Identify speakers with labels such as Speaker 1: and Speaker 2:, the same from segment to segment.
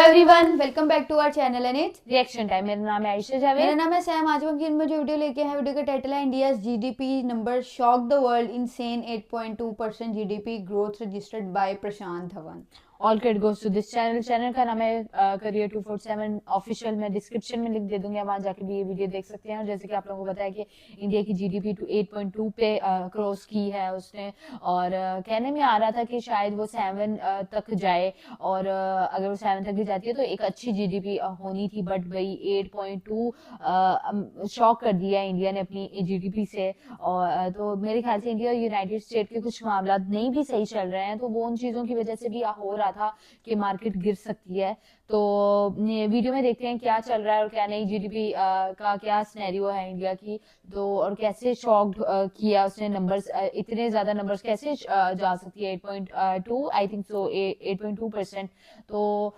Speaker 1: Everyone, welcome back to our channel and it's
Speaker 2: reaction time. मेरा नाम है आयशा जावेद।
Speaker 1: मेरा नाम है सैम। आज हम जो वीडियो लेके हैं, वीडियो का टाइटल है India GDP number shock the world, insane 8.2% GDP growth registered by Prashant Dhawan.
Speaker 2: All credit goes to this channel. Channel का नाम है करियर 247 ऑफिशियल। मैं डिस्क्रिप्शन में लिंक दे दूंगी, वहां जाके भी ये वीडियो देख सकते हैं। और जैसे कि आप लोगों को बताया कि इंडिया की जीडीपी 8.2 पे क्रॉस की है उसने, और कहने में आ रहा था कि शायद वो 7 तक जाए, और अगर वो 7 तक भी जाती है तो एक अच्छी जीडीपी होनी थी। बट भाई 8.2 शॉक कर दिया इंडिया ने अपनी जीडीपी से। और तो मेरे ख्याल से इंडिया और यूनाइटेड स्टेट के कुछ मामला नहीं भी सही चल रहे हैं, तो वो उन चीजों की वजह से भी हो रहा था कि मार्केट गिर सकती है। तो वीडियो में देखते हैं क्या चल रहा है और क्या नहीं, जीडीपी का क्या सिनेरियो है इंडिया की, तो और कैसे शॉक किया उसने नंबर्स, इतने ज्यादा नंबर्स कैसे जा सकती है 8.2 आई थिंक सो 8.2%। तो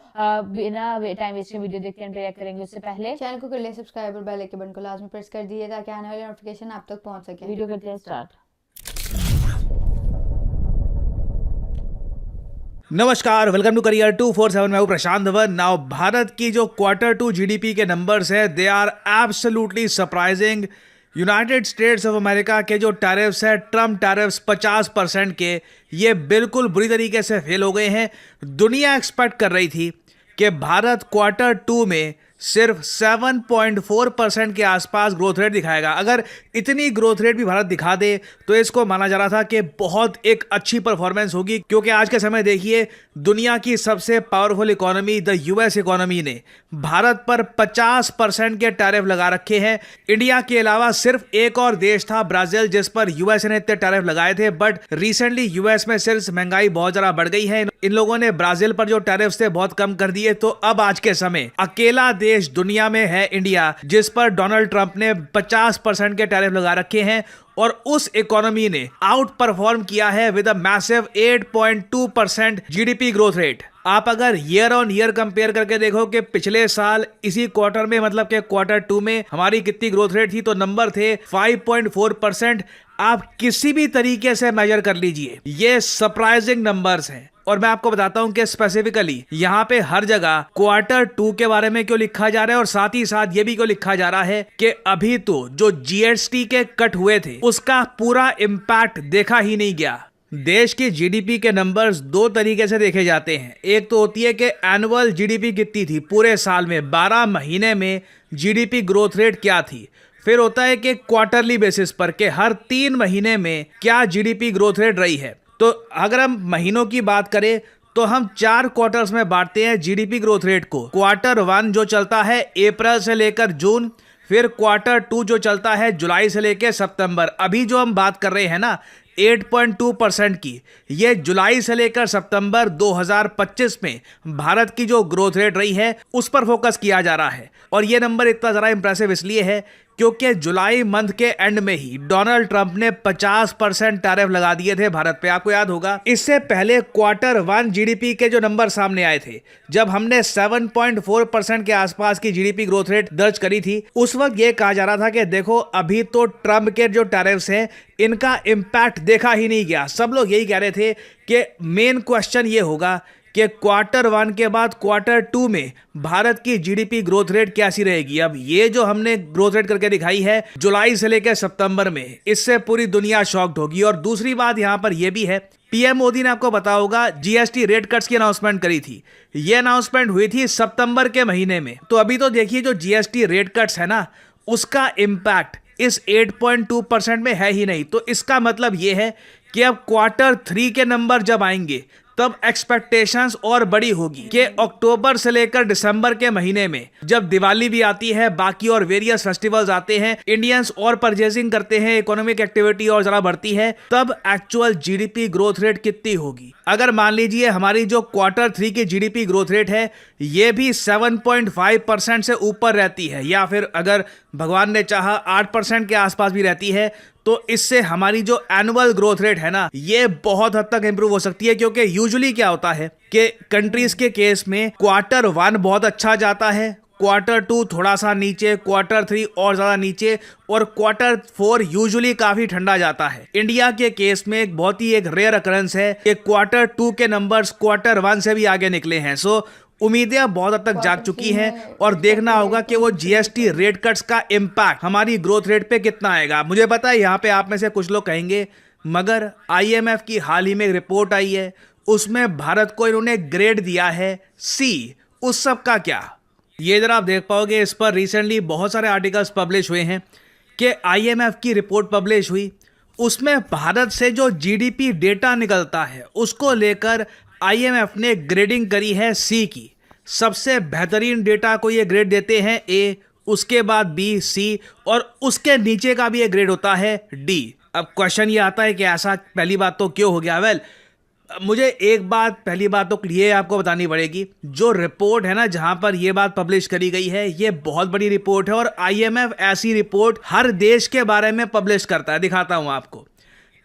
Speaker 2: बिना टाइम वेस्ट के वीडियो देखते हैं, रिएक्ट करेंगे। उससे पहले
Speaker 1: चैनल को कर ले सब्सक्राइब और बेल के बटन को लाजमी प्रेस कर दिए ताकि आने वाली नोटिफिकेशन आप तक पहुंच सके।
Speaker 2: वीडियो करते हैं स्टार्ट।
Speaker 3: नमस्कार, वेलकम टू करियर 247। मैं हूं प्रशांत धवन। नाउ भारत की जो Q2 जीडीपी के नंबर्स है, they are absolutely surprising. United States of America के जो टैरिफ्स है, ट्रम्प टैरिफ्स 50% के, ये बिल्कुल बुरी तरीके से फेल हो गए हैं। दुनिया एक्सपेक्ट कर रही थी कि भारत Q2 में सिर्फ 7.4% के आसपास ग्रोथ रेट दिखाएगा। अगर इतनी ग्रोथ रेट भी भारत दिखा दे तो इसको माना जा रहा था कि बहुत एक अच्छी परफॉर्मेंस होगी, क्योंकि आज के समय देखिए दुनिया की सबसे powerful economy the US economy ने भारत पर 50% के टैरिफ लगा रखे हैं। इंडिया के अलावा सिर्फ एक और देश था ब्राजील, जिस पर यूएस ने इतने टैरिफ लगाए थे। बट रिसेंटली यूएस में सिर्फ महंगाई बहुत ज्यादा बढ़ गई है, इन लोगों ने ब्राजील पर जो टैरिफ थे बहुत कम कर दिए। तो अब आज के समय अकेला देश दुनिया में है इंडिया, जिस पर डोनाल्ड ट्रंप ने 50% के टैरिफ लगा रखे हैं, और उस इकोनॉमी ने आउट परफॉर्म किया है with a massive 8.2% GDP growth rate. आप अगर ईयर ऑन ईयर कंपेयर करके देखो कि पिछले साल इसी क्वार्टर में, मतलब कि Q2 में हमारी कितनी ग्रोथ रेट थी, तो नंबर थे 5.4%। आप किसी भी तरीके से मेजर कर लीजिए, ये सरप्राइजिंग नंबर्स हैं। और मैं आपको बताता हूं कि स्पेसिफिकली यहाँ पे हर जगह Q2 के बारे में क्यों लिखा जा रहा है, और साथ ही साथ ये भी क्यों लिखा जा रहा है कि अभी तो जो जीएसटी के कट हुए थे उसका पूरा इम्पैक्ट देखा ही नहीं गया। देश की जीडीपी के नंबर्स दो तरीके से देखे जाते हैं। एक तो होती है कि एनुअल जीडीपी कितनी थी पूरे साल में, 12 महीने में जीडीपी ग्रोथ रेट क्या थी। फिर होता है कि क्वार्टरली बेसिस पर के हर 3 महीने में क्या जीडीपी ग्रोथ रेट रही है। तो अगर हम महीनों की बात करें तो हम 4 क्वार्टर्स में बांटते हैं जीडीपी ग्रोथ रेट को। Q1 जो चलता है अप्रैल से लेकर जून, फिर Q2 जो चलता है जुलाई से लेकर सितंबर। अभी जो हम बात कर रहे हैं ना 8.2% की, ये जुलाई से लेकर सितंबर 2025 में भारत की जो ग्रोथ रेट रही है उस पर फोकस किया जा रहा है। और ये नंबर इतना ज़रा इंप्रेसिव इसलिए है क्योंकि जुलाई मंथ के एंड में ही डोनाल्ड ट्रंप ने 50% टैरिफ लगा दिए थे भारत पे। आपको याद होगा इससे पहले Q1 जीडीपी के जो नंबर सामने आए थे, जब हमने 7.4% के आसपास की जीडीपी ग्रोथ रेट दर्ज करी थी, उस वक्त ये कहा जा रहा था कि देखो अभी तो ट्रंप के जो टैरिफ्स हैं इनका इम्पैक्ट देखा ही नहीं गया। सब लोग यही कह रहे थे कि मेन क्वेश्चन ये होगा कि Q1 के बाद Q2 में भारत की जीडीपी ग्रोथ रेट कैसी रहेगी। अब ये जो हमने ग्रोथ रेट करके दिखाई है जुलाई से लेकर सितंबर में, इससे पूरी दुनिया शॉक्ड होगी। और दूसरी बात यहाँ पर यह भी है, पीएम मोदी ने आपको पता होगा जीएसटी रेट कट्स की अनाउंसमेंट करी थी। ये अनाउंसमेंट हुई थी सितंबर के महीने में। तो अभी तो देखिए जो जीएसटी रेट कट्स है ना, उसका इम्पैक्ट इस 8.2% में है ही नहीं। तो इसका मतलब ये है कि अब Q3 के नंबर जब आएंगे तब एक्सपेक्टेशंस और बड़ी होगी कि अक्टूबर से लेकर दिसंबर के महीने में जब दिवाली भी आती है, बाकी और वेरियस फेस्टिवल्स आते हैं, इंडियंस और परचेजिंग करते हैं, इकोनॉमिक एक्टिविटी और जरा बढ़ती है, तब एक्चुअल जीडीपी ग्रोथ रेट कितनी होगी। अगर मान लीजिए हमारी जो Q3 की जीडीपी ग्रोथ रेट है ये भी 7.5% से ऊपर रहती है, या फिर अगर भगवान ने चाहा 8% के आसपास भी रहती है, तो इससे हमारी जो एनुअल ग्रोथ रेट है ना ये बहुत हद तक इंप्रूव हो सकती है। क्योंकि यूजुअली क्या होता है कि कंट्रीज के केस में Q1 बहुत अच्छा जाता है, Q2 थोड़ा सा नीचे, Q3 और ज्यादा नीचे, और Q4 यूजुअली काफी ठंडा जाता है। इंडिया के केस में एक रेयर अकरेंस है कि Q2 के नंबर्स Q1 से भी आगे निकले हैं। सो उम्मीदें बहुत हद तक जाग चुकी हैं और देखना होगा कि वो जीएसटी रेट कट्स का इम्पैक्ट हमारी ग्रोथ रेट पे कितना आएगा। मुझे पता है यहाँ पे आप में से कुछ लोग कहेंगे मगर आईएमएफ की हाल ही में एक रिपोर्ट आई है, उसमें भारत को इन्होंने ग्रेड दिया है सी, उस सब का क्या? ये इधर आप देख पाओगे, इस पर रिसेंटली बहुत सारे आर्टिकल्स पब्लिश हुए हैं कि आईएमएफ की रिपोर्ट पब्लिश हुई, उसमें भारत से जो जीडीपी डेटा निकलता है उसको लेकर आईएमएफ ने ग्रेडिंग करी है सी की। सबसे बेहतरीन डेटा को ये ग्रेड देते हैं ए, उसके बाद बी, सी और उसके नीचे का भी एक ग्रेड होता है डी। अब क्वेश्चन ये आता है कि ऐसा पहली बात तो क्यों हो गया? वेल, मुझे एक बात, पहली बात तो ये आपको बतानी पड़ेगी, जो रिपोर्ट है ना जहां पर ये बात पब्लिश करी गई है ये बहुत बड़ी रिपोर्ट है और आईएमएफ ऐसी रिपोर्ट हर देश के बारे में पब्लिश करता है। दिखाता हूं आपको,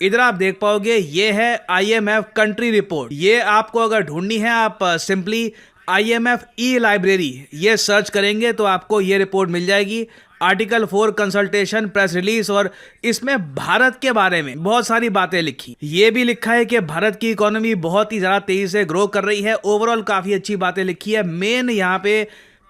Speaker 3: इधर आप देख पाओगे ये है आईएमएफ कंट्री रिपोर्ट। ये आपको अगर ढूंढनी है आप सिंपली आईएमएफ ई लाइब्रेरी ये सर्च करेंगे तो आपको ये रिपोर्ट मिल जाएगी। आर्टिकल 4 कंसल्टेशन प्रेस रिलीज, और इसमें भारत के बारे में बहुत सारी बातें लिखी। ये भी लिखा है कि भारत की इकोनॉमी बहुत ही ज़्यादा तेजी से ग्रो कर रही है। ओवरऑल काफ़ी अच्छी बातें लिखी है। मेन यहाँ पे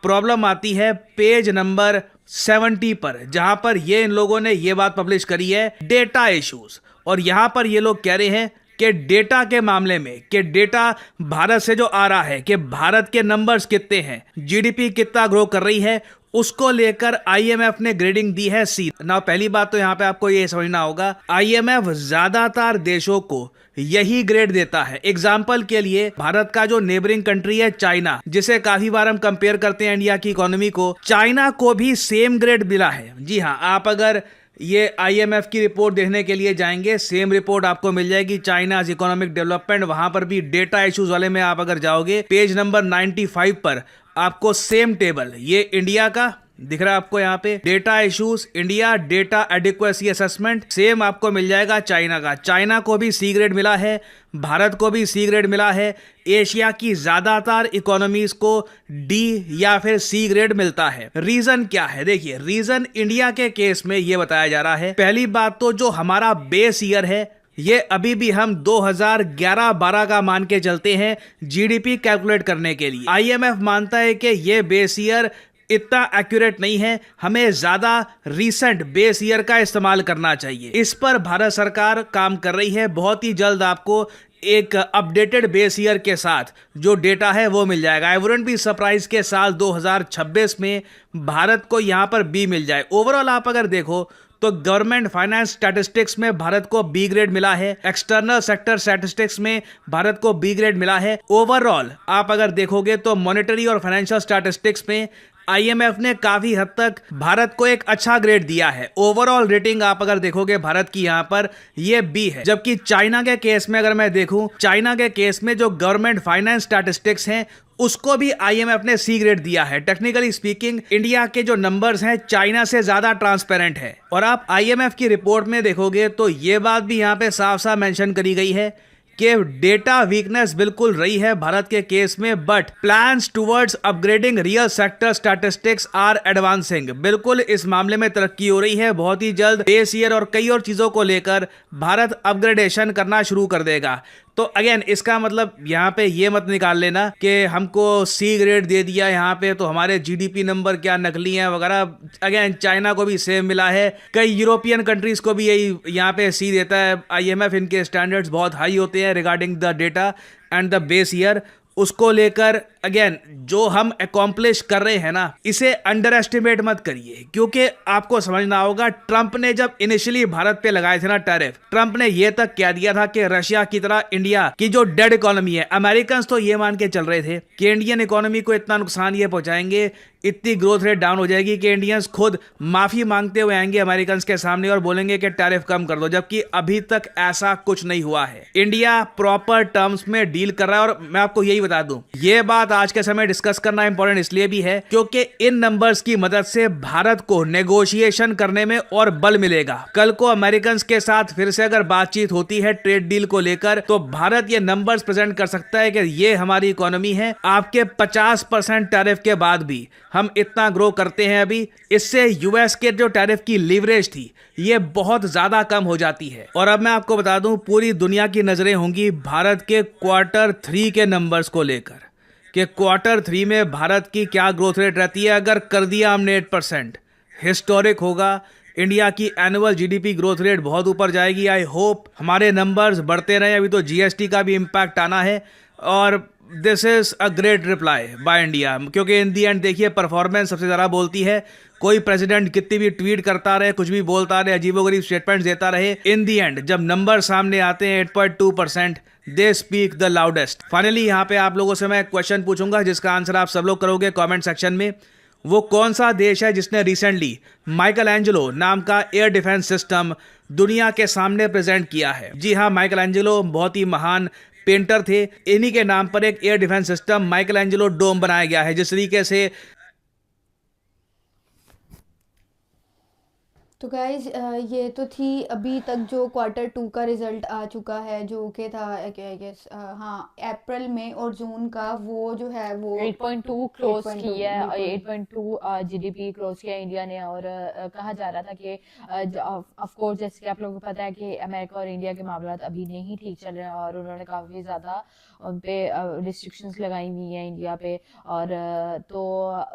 Speaker 3: प्रॉब्लम आती है पेज नंबर 70 पर, जहां पर ये इन लोगों ने ये बात पब्लिश करी है डेटा इश्यूज। और यहां पर ये लोग कह रहे हैं कि डेटा के मामले में कि डेटा भारत से जो आ रहा है कि भारत के नंबर्स कितने हैं, जीडीपी कितना ग्रो कर रही है, उसको लेकर आईएमएफ ने ग्रेडिंग दी है सी। ना पहली बात तो यहां पे आपको ये समझना होगा, आईएमएफ ज्यादातर देशों को यही ग्रेड देता है। एग्जाम्पल के लिए भारत का जो नेबरिंग कंट्री है चाइना, जिसे काफी बार हम कंपेयर करते हैं इंडिया की इकोनॉमी को, चाइना को भी सेम ग्रेड मिला है। जी हाँ, आप अगर ये आईएमएफ की रिपोर्ट देखने के लिए जाएंगे, सेम रिपोर्ट आपको मिल जाएगी, चाइनाज इकोनॉमिक डेवलपमेंट। वहां पर भी डेटा इश्यूज वाले में आप अगर जाओगे पेज नंबर 95 पर आपको सेम टेबल, ये इंडिया का दिख रहा है आपको यहाँ पे, data issues India, data adequacy assessment, same आपको मिल जाएगा चाइना का। चाइना को भी सी ग्रेड मिला है, भारत को भी सी ग्रेड मिला है। एशिया की ज्यादातर इकोनॉमीज को डी या फिर सी ग्रेड मिलता है। रीजन क्या है? देखिए, रीजन इंडिया के केस में ये बताया जा रहा है। पहली बात तो जो हमारा बेस ईयर है ये अभी भी हम 2011-12 का मान के चलते हैं जीडीपी कैलकुलेट करने के लिए। आईएमएफ मानता है कि ये बेस ईयर इतना एक्यूरेट नहीं है, हमें ज्यादा रीसेंट बेस ईयर का इस्तेमाल करना चाहिए। इस पर भारत सरकार काम कर रही है। बहुत ही जल्द आपको एक अपडेटेड बेस ईयर के साथ जो डेटा है वो मिल जाएगा। आई वुडंट बी सरप्राइज के साल 2026 में भारत को यहां पर बी मिल जाए। ओवरऑल आप अगर देखो तो गवर्नमेंट फाइनेंस स्टैटिस्टिक्स में भारत को बी ग्रेड मिला है, एक्सटर्नल सेक्टर स्टैटिस्टिक्स में भारत को बी ग्रेड मिला है। ओवरऑल आप अगर देखोगे तो मॉनेटरी और फाइनेंशियल स्टैटिस्टिक्स में आईएमएफ ने काफी हद तक भारत को एक अच्छा ग्रेड दिया है। ओवरऑल रेटिंग आप अगर देखोगे भारत की यहां पर ये बी है। जबकि चाइना के केस में अगर मैं देखूं, चाइना के केस में जो गवर्नमेंट फाइनेंस स्टैटिस्टिक्स हैं उसको भी आईएमएफ ने सी ग्रेड दिया है। टेक्निकली स्पीकिंग इंडिया के जो नंबर्स हैं चाइना से ज्यादा ट्रांसपेरेंट है। और आप आईएमएफ की रिपोर्ट में देखोगे तो ये बात भी यहां पे साफ साफ मेंशन करी गई है कि डेटा वीकनेस बिल्कुल रही है भारत के केस में, but plans towards upgrading real sector statistics are advancing. बिल्कुल इस मामले में तरक्की हो रही है। बहुत ही जल्द बेस ईयर और कई और चीजों को लेकर भारत अपग्रेडेशन करना शुरू कर देगा। तो अगेन इसका मतलब यहाँ पे ये मत निकाल लेना कि हमको सी ग्रेड दे दिया यहाँ पे तो हमारे जीडीपी नंबर क्या नकली हैं वगैरह। अगेन चाइना को भी सेम मिला है, कई यूरोपियन कंट्रीज को भी यही यहाँ पे सी देता है आईएमएफ। इनके स्टैंडर्ड्स बहुत हाई होते हैं regarding the data and the base year. उसको लेकर अगेन जो हम अकॉम्प्लिश कर रहे हैं ना, इसे अंडर एस्टिमेट मत करिए, क्योंकि आपको समझना होगा ट्रंप ने जब इनिशियली भारत पे लगाए थे ना टैरिफ, ट्रंप ने ये तक कह दिया था कि रशिया की तरह इंडिया की जो डेड इकोनॉमी है, अमेरिकन तो ये मान के चल रहे थे कि इंडियन इकोनॉमी को इतना नुकसान ये पहुंचाएंगे, इतनी ग्रोथ रेट डाउन हो जाएगी कि इंडियंस खुद माफी मांगते हुए आएंगे अमेरिकन के सामने और बोलेंगे कि टैरिफ कम कर दो। जबकि अभी तक ऐसा कुछ नहीं हुआ है। इंडिया प्रॉपर टर्म्स में डील कर रहा है। और मैं आपको यही बता दूं, ये बात आज के समय डिस्कस करना इंपॉर्टेंट इसलिए भी है क्योंकि इन नंबर्स की मदद से भारत को नेगोशिएशन करने में और बल मिलेगा। कल को अमेरिकन के साथ फिर से अगर बातचीत होती है ट्रेड डील को लेकर, तो भारत ये नंबर्स प्रेजेंट कर सकता है कि ये हमारी इकोनॉमी है, आपके 50% टैरिफ के बाद भी हम इतना ग्रो करते हैं। अभी इससे यूएस के जो टैरिफ की लीवरेज थी ये बहुत ज्यादा कम हो जाती है। और अब मैं आपको बता दूं, पूरी दुनिया की नजरें होंगी भारत के Q3 के नंबर्स को लेकर कि क्वार्टर 3 में भारत की क्या ग्रोथ रेट रहती है। अगर कर दिया हमने 8%, हिस्टोरिक होगा। इंडिया की एनुअल जीडीपी ग्रोथ रेट बहुत ऊपर जाएगी। आई होप हमारे नंबर्स बढ़ते रहे। अभी तो जीएसटी का भी इम्पैक्ट आना है और this is a great reply by India, क्योंकि इन दी एंड देखिए परफॉर्मेंस सबसे ज़्यादा बोलती है। कोई प्रेसिडेंट कितनी भी ट्वीट करता रहे, कुछ भी बोलता रहे, अजीबोगरीब स्टेटमेंट्स देता रहे, इन दी एंड जब नंबर सामने आते हैं 8.2%, they speak the loudest. Finally यहाँ पे आप लोगों से मैं क्वेश्चन पूछूंगा जिसका आंसर आप सब लोग करोगे कमेंट सेक्शन में। वो कौन सा देश है जिसने रिसेंटली माइकल एंजेलो नाम का एयर डिफेंस सिस्टम दुनिया के सामने प्रेजेंट किया है? जी हाँ, माइकल एंजेलो बहुत ही महान पेंटर थे। इन्हीं के नाम पर एक air defence system Michelangelo Dome बनाया गया है। जिस तरीके से
Speaker 1: तो गाइज ये तो थी अभी तक जो क्वार्टर 2 का रिजल्ट आ चुका है, जो कि था आई गेस हाँ अप्रैल में, और जून का वो जो है वो
Speaker 2: 8.2 क्लोज
Speaker 1: 8.2
Speaker 2: की है।
Speaker 1: बिल्कुल।
Speaker 2: 8.2 जीडीपी क्लोज किया इंडिया ने। और कहा जा रहा था कि ऑफ कोर्स जैसे कि आप लोगों को पता है कि अमेरिका और इंडिया के मामलात अभी नहीं ठीक चल रहे हैं और उन्होंने काफ़ी ज़्यादा उन पे रिस्ट्रिक्शंस लगाई हुई हैं इंडिया पे। और तो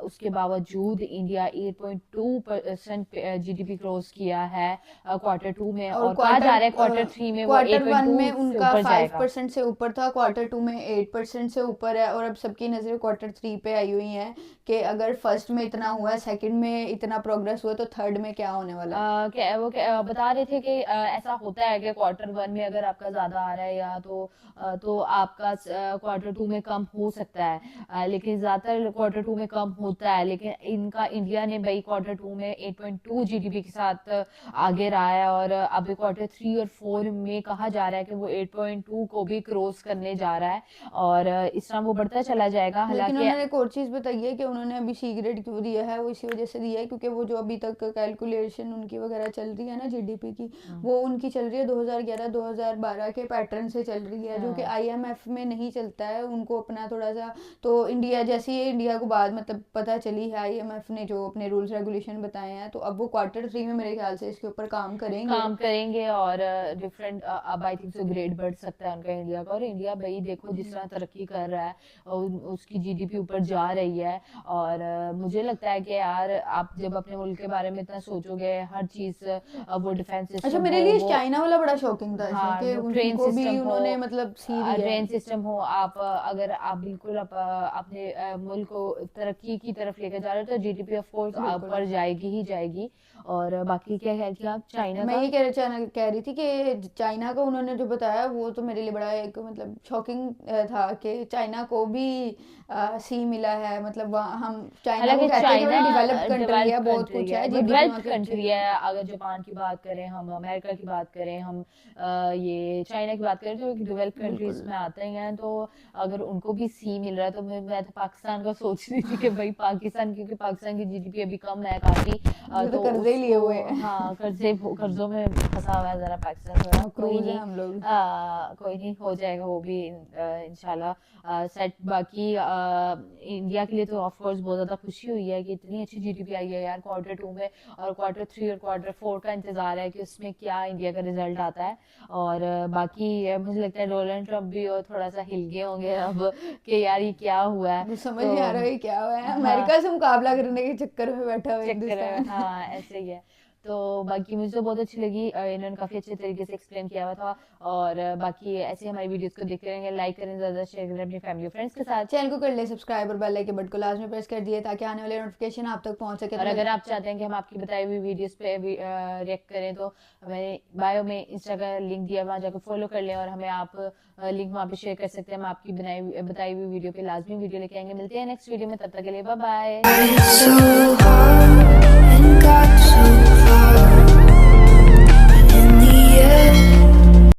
Speaker 2: उसके बावजूद इंडिया 8.2% जीडीपी क्लोज किया है क्वार्टर 2 में, और कहा जा रहा है क्वार्टर 3 में वो
Speaker 1: क्वार्टर 1
Speaker 2: 8.2
Speaker 1: में
Speaker 2: से
Speaker 1: उनका
Speaker 2: ऊपर जाएगा।
Speaker 1: 5% से ऊपर था, क्वार्टर 2 में 8% से ऊपर है, और अब सबकी नज़रें क्वार्टर 3 पे आई हुई हैं कि अगर फर्स्ट में इतना हुआ, सेकंड में इतना प्रोग्रेस हुआ, तो थर्ड में क्या होने वाला है।
Speaker 2: बता रहे थे कि ऐसा होता है कि क्वार्टर 1 में अगर आपका ज्यादा आ रहा है या तो आपका क्वार्टर 2 में कम हो सकता है, लेकिन ज्यादातर क्वार्टर 2 में कम होता है। लेकिन इनका इंडिया ने भाई क्वार्टर 2 में 8.2 जीडीपी के साथ आगे रहा है, और अभी क्वार्टर 3 और 4 में कहा जा रहा है कि वो 8.2 को भी क्रॉस करने जा रहा है, और इस तरह वो बढ़ता चला जाएगा।
Speaker 1: लेकिन
Speaker 2: हालांकि
Speaker 1: उन्होंने एक और चीज़ बताई है कि उन्होंने अभी सी ग्रेड क्यों दिया है, वो इसी वजह से दिया है क्योंकि वो जो अभी तक कैलकुलेशन उनकी वगैरह चल रही है ना जीडीपी की, वो उनकी चल रही है 2011-2012 के पैटर्न से चल रही है, जो कि आईएमएफ में नहीं चलता है। उनको अपना थोड़ा सा, तो इंडिया जैसी है, इंडिया को बाद मतलब पता चली है आईएमएफ ने जो अपने रूल्स रेगुलेशन बताए हैं, तो अब वो क्वार्टर 3 में मेरे ख्याल से इसके ऊपर काम करेंगे।
Speaker 2: और डिफरेंट अब आई थिंक सो ग्रेड बढ़ सकता है उनका इंडिया का। और इंडिया भाई देखो जिस तरह तरक्की कर रहा है और उसकी जीडीपी ऊपर जा रही है, और मुझे लगता है कि यार आप जब अपने मुल्क के बारे में इतना सोचोगे, हर चीज वो डिफेंस सिस्टम
Speaker 1: अच्छा, मेरे लिए चाइना वाला बड़ा शॉकिंग था इसमें
Speaker 2: हाँ,
Speaker 1: कि
Speaker 2: ट्रेन
Speaker 1: उनको भी
Speaker 2: सिस्टम
Speaker 1: उन्होंने
Speaker 2: हो,
Speaker 1: मतलब सी दिया है।
Speaker 2: ट्रेन सिस्टम हो, आप अगर आप बिल्कुल अपने मुल्क को तरक्की की तरफ लेकर जा रहे हो तो जीडीपी ऑफ कोर्स ऊपर जाएगी ही जाएगी। और बाकी क्या कह रही थी आप चाइना
Speaker 1: मैं
Speaker 2: का?
Speaker 1: ये कह रही थी कि चाइना का उन्होंने जो बताया वो तो मेरे लिए बड़ा एक मतलब शॉकिंग था कि चाइना को भी सी मिला है। मतलब हम चाइना को
Speaker 2: हालांकि
Speaker 1: कहते हैं कि
Speaker 2: चाइना
Speaker 1: बड़ी डेवलप्ड कंट्री है, बहुत
Speaker 2: कंट्री
Speaker 1: कुछ
Speaker 2: है,
Speaker 1: है,
Speaker 2: वो
Speaker 1: जीडीपी
Speaker 2: डेवलप्ड
Speaker 1: वहाँ की
Speaker 2: कंट्री
Speaker 1: अच्छी
Speaker 2: है।
Speaker 1: है।
Speaker 2: अगर जापान की बात करें हम, अमेरिका की बात करें हम, ये चाइना की बात करें तो डेवलप्ड कंट्रीज में आते ही हैं। तो अगर उनको भी सी मिल रहा है तो मैं तो पाकिस्तान का सोच रही थी कि भाई पाकिस्तान, क्योंकि पाकिस्तान की जीडीपी अभी कम है काफी,
Speaker 1: तो कर्जे लिए हुए हैं।
Speaker 2: हाँ कर्जों में फंसा हुआ है जरा पाकिस्तान थोड़ा। कोई
Speaker 1: क्रूज है
Speaker 2: नहीं,
Speaker 1: हम लोग।
Speaker 2: कोई नहीं, हो जाएगा वो भी इंशाल्लाह सेट। बाकी इंडिया के लिए तो ऑफ कोर्स बहुत ज्यादा खुशी हुई है कि इतनी अच्छी जीडीपी आई है यार क्वार्टर 2 में, और क्वार्टर 3 और क्वार्टर 4 का इंतजार है कि उसमें क्या इंडिया का रिजल्ट आता है। और बाकी मुझे लगता है डोनाल्ड ट्रम्प भी और थोड़ा सा हिल गए होंगे अब कि यार ये क्या हुआ है।
Speaker 1: मुझे समझ
Speaker 2: तो
Speaker 1: नहीं आ रहा है क्या हुआ है,
Speaker 2: हाँ,
Speaker 1: अमेरिका से मुकाबला करने के चक्कर में बैठा हुआ
Speaker 2: चेक करें,
Speaker 1: हिंदुस्तान।
Speaker 2: हाँ ऐसे ही है। तो बाकी मुझे तो बहुत अच्छी लगी, इन्होंने काफी अच्छे तरीके से एक्सप्लेन किया हुआ था। और बाकी ऐसे हमारी वीडियोस को देखते रहेंगे, लाइक करें, ज्यादा शेयर करें अपनी फैमिली फ्रेंड्स के साथ।
Speaker 1: चैनल को कर ले सब्सक्राइब और बेल आइकन बटन को लाजमी प्रेस कर दिए ताकि आने वाले नोटिफिकेशन आप तक पहुंच सके।
Speaker 2: और अगर आप चाहते हैं कि हम आपकी बताई हुई वीडियोस पे रिएक्ट करें तो हमें बायो में इंस्टा का लिंक दिया, वहां जाकर फॉलो कर लें, और हमें आप लिंक वहां पे शेयर कर सकते हैं। हम आपकी बताई हुई वीडियो पे लाजमी वीडियो लेके आएंगे। मिलते हैं नेक्स्ट वीडियो में, तब तक के लिए बाय बाय।